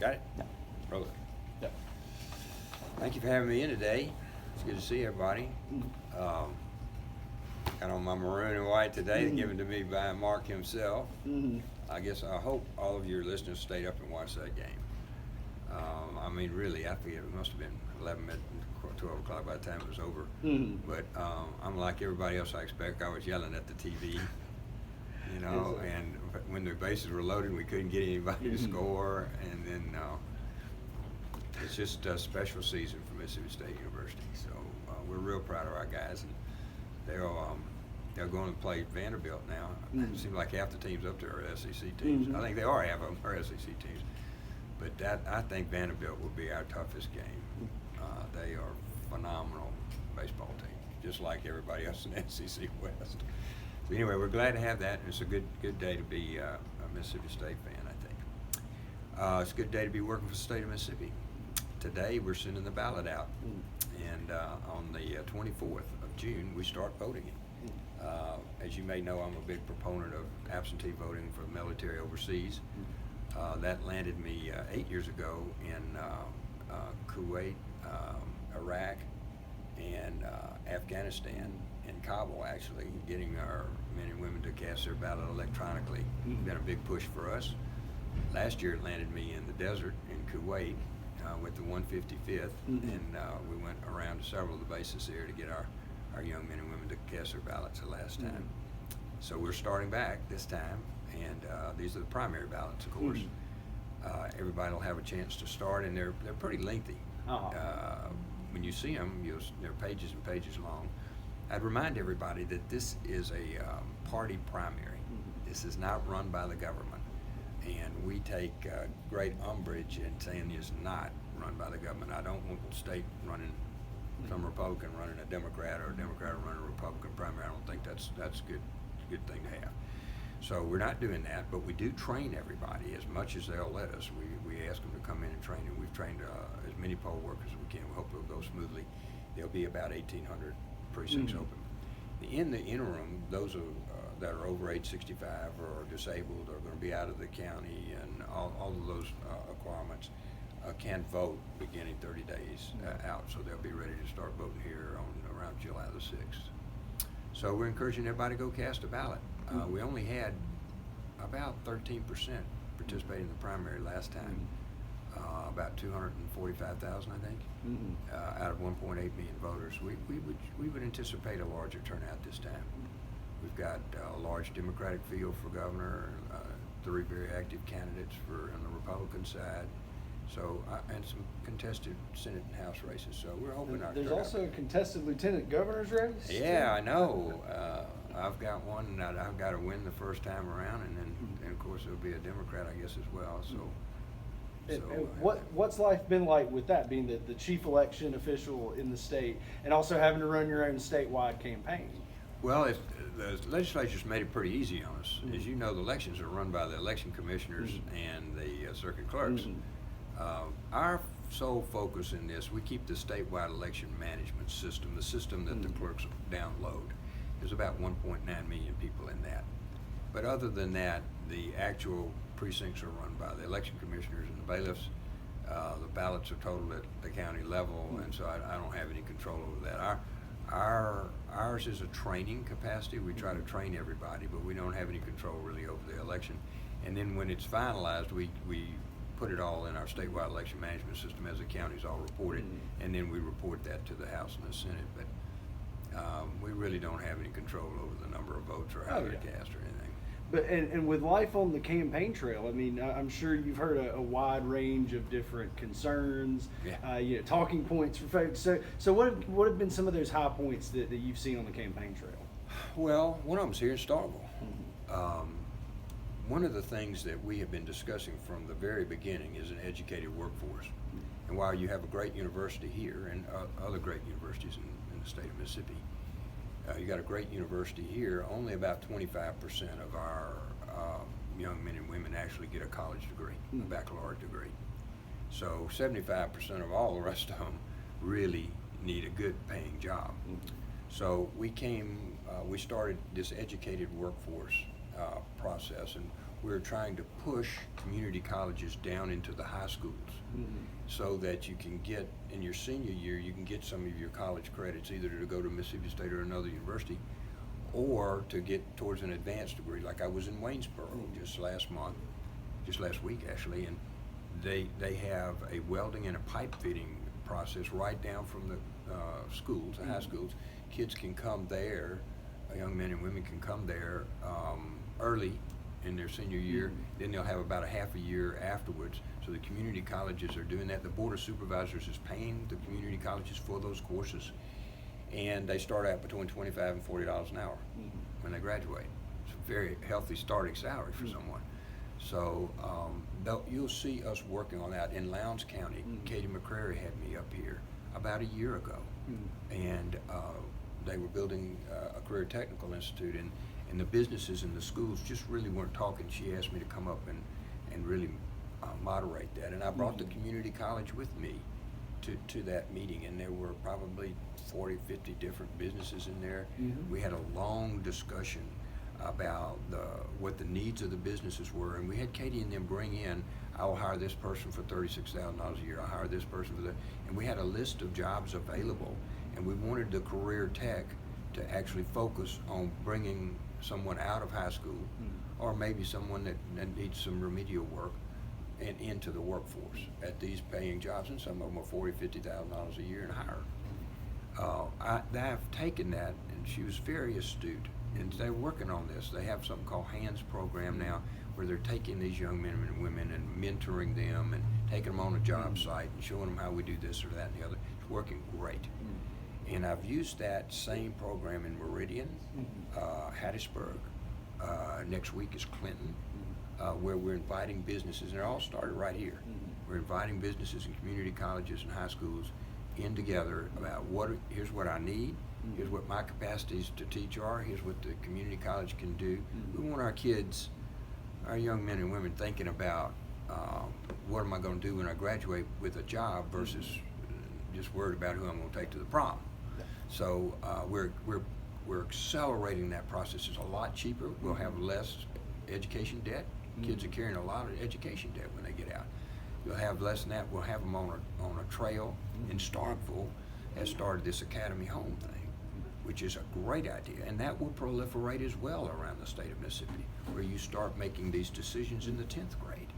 Got it? Yeah. Roll it. Yeah. Thank you for having me in today. It's good to see everybody. Got on my maroon and white today, given to me by Mark himself. I hope all of your listeners stayed up and watched that game. I mean, really, I forget, it must have been 11, 12 o'clock by the time it was over. But I'm like everybody else, I expect. I was yelling at the TV, you know, and when the bases were loaded, we couldn't get anybody to score. And then it's just a special season for Mississippi State University. So we're real proud of our guys. And they're going to play Vanderbilt now. It seems like half the teams up there are SEC teams. I think they are half of them are SEC teams. But I think Vanderbilt will be our toughest game. They are phenomenal baseball team, just like everybody else in the SEC West. So anyway, we're glad to have that. It's a good day to be a Mississippi State fan, I think. It's a good day to be working for the state of Mississippi. Today we're sending the ballot out, and on the 24th of June we start voting it. As you may know, I'm a big proponent of absentee voting for the military overseas. That landed me 8 years ago in Kuwait, Iraq, and Afghanistan, in Kabul actually, getting our men and women to cast their ballot electronically. Been a big push for us. Last year it landed me in the desert in Kuwait with the 155th, and we went around to several of the bases there to get our young men and women to cast their ballots the last time. So we're starting back this time, and these are the primary ballots, of course. Everybody will have a chance to start, and they're pretty lengthy. When you see them, they're pages and pages long. I'd remind everybody that this is a party primary. This is not run by the government, and we take great umbrage in saying it's not run by the government. I don't want the state running some Republican running a Democrat, or a Democrat running a Republican primary. I don't think that's a good thing to have. So we're not doing that, but we do train everybody as much as they'll let us. We ask them to come in and train, and we've trained as many poll workers as we can. We hope it'll go smoothly. There'll be about 1,800 precincts open. In the interim, those that are over age 65 or disabled are going to be out of the county, and all of those requirements can vote beginning 30 days out. So they'll be ready to start voting here on around July the 6th. So we're encouraging everybody to go cast a ballot. We only had about 13% participate in the primary last time, about 245,000, I think, out of 1.8 million voters. We would anticipate a larger turnout this time. We've got a large Democratic field for governor, 3 very active candidates on the Republican side. So, and some contested Senate and House races. So we're hoping there's also a contested lieutenant governor's race. Yeah, I know. I've got one, and I've got to win the first time around, and then of course there'll be a Democrat, I guess, as well. So, what's life been like with that, being the chief election official in the state, and also having to run your own statewide campaign? Well, the legislature's made it pretty easy on us. As you know, the elections are run by the election commissioners and the circuit clerks. Our sole focus in this, we keep the statewide election management system, the system that the clerks download. There's about 1.9 million people in that. But other than that, the actual precincts are run by the election commissioners and the bailiffs. The ballots are totaled at the county level, and so I don't have any control over that. Ours is a training capacity. We try to train everybody, but we don't have any control really over the election. And then when it's finalized, we put it all in our statewide election management system as the counties all report it, and then we report that to the House and the Senate. But we really don't have any control over the number of votes or how they're cast or anything. But and with life on the campaign trail, I mean, I'm sure you've heard a wide range of different concerns, talking points for folks. So what have been some of those high points that you've seen on the campaign trail? Well, one of them's here in Starkville. One of the things that we have been discussing from the very beginning is an educated workforce. And while you have a great university here and other great universities in the state of Mississippi, you got a great university here, only about 25% of our young men and women actually get a college degree, a baccalaureate degree. So 75% of all the rest of them really need a good paying job. So we started this educated workforce process, and we're trying to push community colleges down into the high schools so that you can get, in your senior year, you can get some of your college credits either to go to Mississippi State or another university, or to get towards an advanced degree. Like I was in Waynesboro just last week actually, and they have a welding and a pipe fitting process right down from the schools, the high schools. Kids can come there, young men and women can come there early in their senior year, then they'll have about a half a year afterwards. So the community colleges are doing that. The Board of Supervisors is paying the community colleges for those courses, and they start out between $25 and $40 an hour when they graduate. It's a very healthy starting salary for someone. So you'll see us working on that. In Lowndes County, Katie McCrary had me up here about a year ago, and they were building a career technical institute, and the businesses and the schools just really weren't talking. She asked me to come up and really moderate that, and I brought the community college with me to that meeting, and there were probably 40, 50 different businesses in there. We had a long discussion about what the needs of the businesses were, and we had Katie and them bring in, I will hire this person for $36,000 a year, I'll hire this person for that, and we had a list of jobs available, and we wanted the career tech to actually focus on bringing someone out of high school, or maybe someone that needs some remedial work, and into the workforce at these paying jobs, and some of them are $40,000, $50,000 a year and higher. I've taken that, and she was very astute, and they're working on this. They have something called HANDS program now, where they're taking these young men and women and mentoring them and taking them on a job site and showing them how we do this or that and the other. It's working great. And I've used that same program in Meridian, Hattiesburg. Next week is Clinton, where we're inviting businesses, and it all started right here. We're inviting businesses and community colleges and high schools in together about here's what I need, here's what my capacities to teach are, here's what the community college can do. We want our kids, our young men and women, thinking about what am I going to do when I graduate with a job versus just worried about who I'm going to take to the prom. So we're accelerating that process. It's a lot cheaper. We'll have less education debt. Kids are carrying a lot of education debt when they get out. You'll have less than that. We'll have them on a trail. In Starkville has started this Academy Home thing, which is a great idea, and that will proliferate as well around the state of Mississippi, where you start making these decisions in the 10th grade.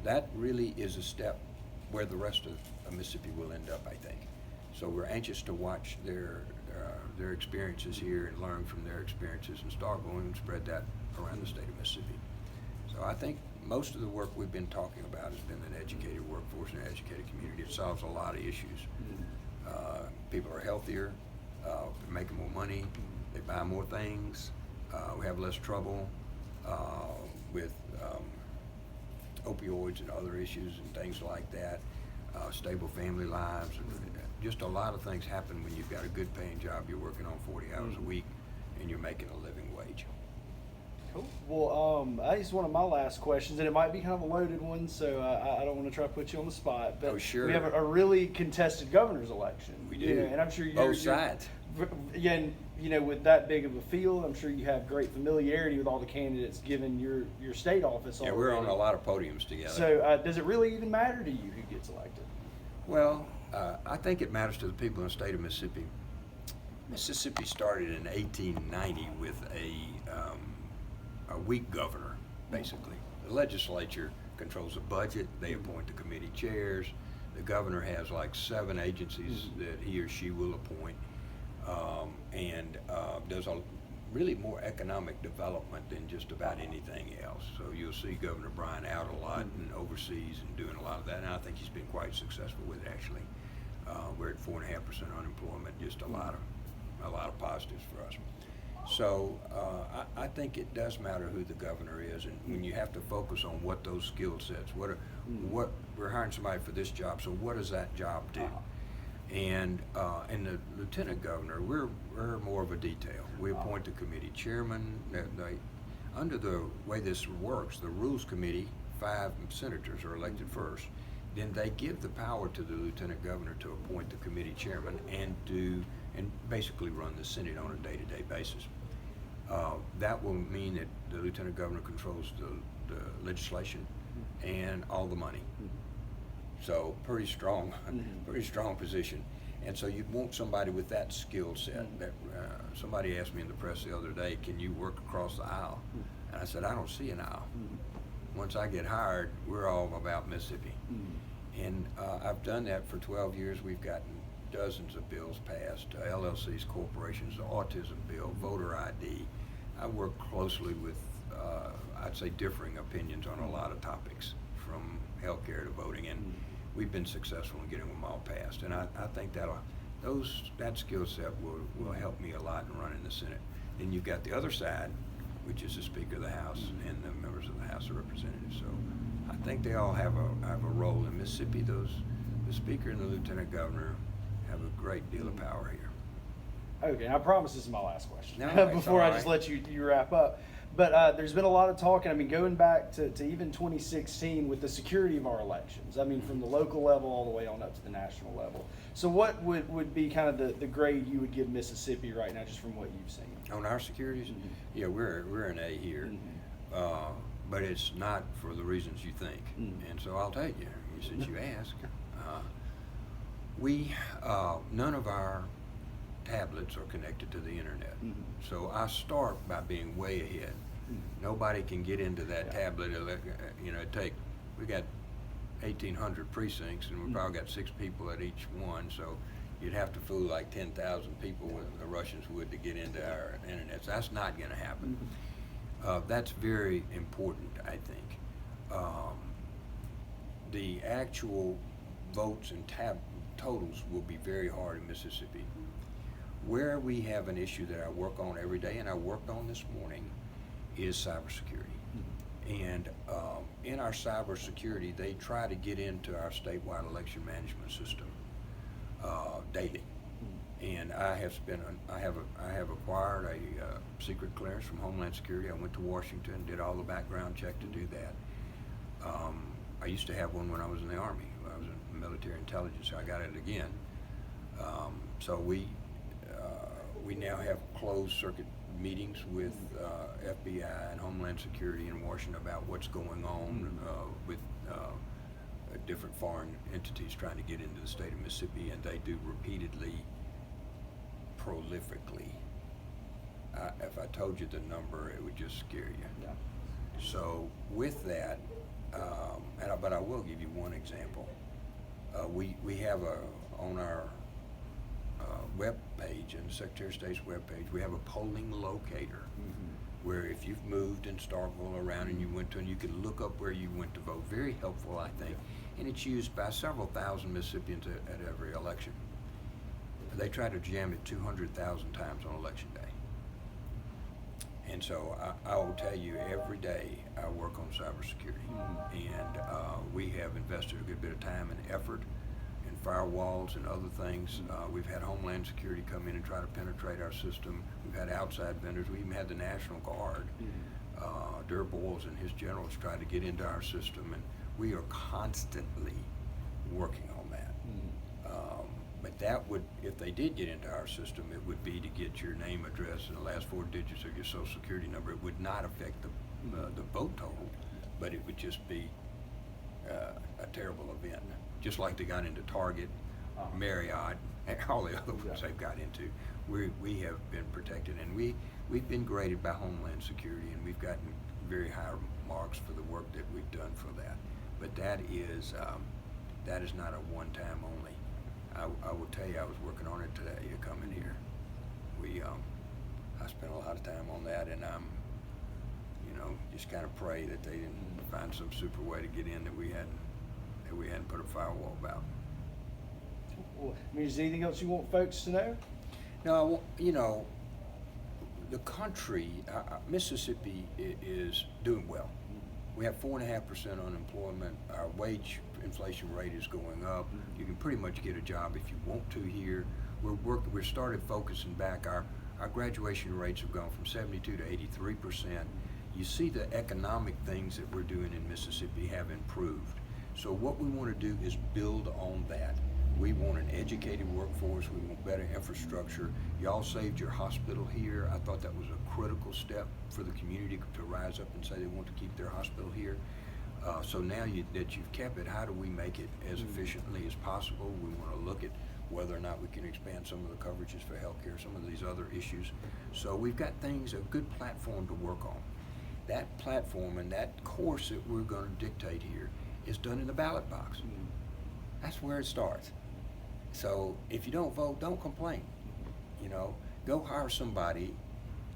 That really is a step where the rest of Mississippi will end up, I think. So we're anxious to watch their experiences here and learn from their experiences in Starkville and spread that around the state of Mississippi. So I think most of the work we've been talking about has been an educated workforce and an educated community. It solves a lot of issues. People are healthier, they're making more money, they buy more things, we have less trouble with opioids and other issues and things like that, stable family lives. Just a lot of things happen when you've got a good paying job, you're working on 40 hours a week, and you're making a living wage. Cool. Well, I guess one of my last questions, and it might be kind of a loaded one, so I don't want to try to put you on the spot. But sure. We have a really contested governor's election. We do. And I'm sure both sides. Yeah, and with that big of a field, I'm sure you have great familiarity with all the candidates, given your state office. Yeah, we're on a lot of podiums together. So, does it really even matter to you who gets elected? Well, I think it matters to the people in the state of Mississippi. Mississippi started in 1890 with a weak governor, basically. The legislature controls the budget, they appoint the committee chairs, the governor has like 7 agencies that he or she will appoint, and does really more economic development than just about anything else. So you'll see Governor Bryan out a lot and overseas and doing a lot of that, and I think he's been quite successful with it, actually. We're at 4.5% unemployment, just a lot of positives for us. So I think it does matter who the governor is, and when you have to focus on what those skill sets, what we're hiring somebody for this job, so what does that job do? And the lieutenant governor, we're more of a detail. We appoint the committee chairman. Under the way this works, the rules committee, 5 senators are elected first. Then they give the power to the lieutenant governor to appoint the committee chairman and basically run the Senate on a day-to-day basis. That will mean that the lieutenant governor controls the legislation and all the money. So pretty strong, pretty strong position. And so you want somebody with that skill set. That somebody asked me in the press the other day, can you work across the aisle? And I said, I don't see an aisle. Once I get hired, we're all about Mississippi. And I've done that for 12 years. We've gotten dozens of bills passed, LLCs, corporations, the autism bill, voter ID. I work closely with, I'd say, differing opinions on a lot of topics, from healthcare to voting, and we've been successful in getting them all passed. And I think that skill set will help me a lot in running the Senate. Then you've got the other side, which is the Speaker of the House and the members of the House of Representatives. So I think they all have a role in Mississippi. The Speaker and the Lieutenant Governor have a great deal of power here. Okay, I promise this is my last question No, before I all just right. let you wrap up. But there's been a lot of talk, and I mean, going back to even 2016 with the security of our elections. I mean, from the local level all the way on up to the national level. So what would be kind of the grade you would give Mississippi right now, just from what you've seen? On our securities, yeah, we're an A here, but it's not for the reasons you think. And so I'll tell you, since you asked, none of our tablets are connected to the internet. So I start by being way ahead. Nobody can get into that tablet. We got 1,800 precincts, and we probably got 6 people at each one. So you'd have to fool like 10,000 people with the Russians would to get into our internet. So that's not going to happen. That's very important, I think. The actual votes and totals will be very hard in Mississippi. Where we have an issue that I work on every day, and I worked on this morning, is cybersecurity. And in our cybersecurity, they try to get into our statewide election management system daily. And I have acquired a secret clearance from Homeland Security. I went to Washington, did all the background check to do that. I used to have one when I was in the Army. I was in military intelligence, so I got it again. So we now have closed circuit meetings with FBI and Homeland Security in Washington about what's going on with different foreign entities trying to get into the state of Mississippi, and they do repeatedly, prolifically. If I told you the number, it would just scare you. Yeah. So with that, but I will give you one example. We have on our web page, and the Secretary of State's web page, we have a polling locator where if you've moved in Starkville around and you went to, and you can look up where you went to vote. Very helpful, I think. And it's used by several thousand Mississippians at every election. They try to jam it 200,000 times on election day. And so I will tell you, every day I work on cybersecurity, and we have invested a good bit of time and effort in firewalls and other things. We've had Homeland Security come in and try to penetrate our system. We've had outside vendors. We even had the National Guard, Delbert and his generals try to get into our system, and we are constantly working on that. But that would, if they did get into our system, it would be to get your name, address, and the last 4 digits of your social security number. It would not affect the vote total, but it would just be a terrible event. Just like they got into Target, Marriott, and all the other ones they've got into. We have been protected, and we've been graded by Homeland Security, and we've gotten very high marks for the work that we've done for that. But that is not a one-time only. I will tell you, I was working on it today to come in here. I spent a lot of time on that, and I'm, just kind of pray that they didn't find some super way to get in that we hadn't put a firewall about. Well, I mean, is there anything else you want folks to know? No, the country, Mississippi is doing well. We have 4.5% unemployment. Our wage inflation rate is going up. You can pretty much get a job if you want to here. We're started focusing back. Our graduation rates have gone from 72 to 83%. You see the economic things that we're doing in Mississippi have improved. So what we want to do is build on that. We want an educated workforce. We want better infrastructure. Y'all saved your hospital here. I thought that was a critical step for the community to rise up and say they want to keep their hospital here. So now that you've kept it, how do we make it as efficiently as possible? We want to look at whether or not we can expand some of the coverages for healthcare, some of these other issues. So we've got things, a good platform to work on. That platform and that course that we're going to dictate here is done in the ballot box. That's where it starts. So if you don't vote, don't complain. You know, go hire somebody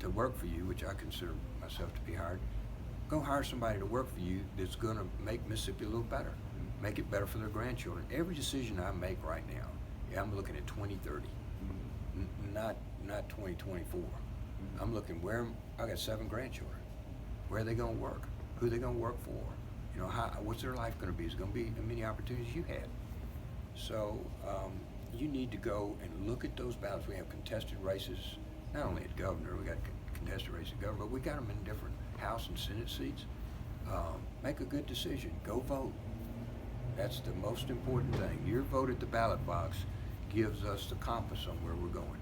to work for you, which I consider myself to be hired. Go hire somebody to work for you that's going to make Mississippi a little better, make it better for their grandchildren. Every decision I make right now, I'm looking at 2030, not 2024. I'm looking I got 7 grandchildren. Where are they going to work? Who are they going to work for? You know, what's their life going to be? Is it going to be as many opportunities you had? So you need to go and look at those ballots. We have contested races, not only at governor, we got contested races at governor, but we got them in different House and Senate seats. Make a good decision. Go vote. That's the most important thing. Your vote at the ballot box gives us the compass on where we're going.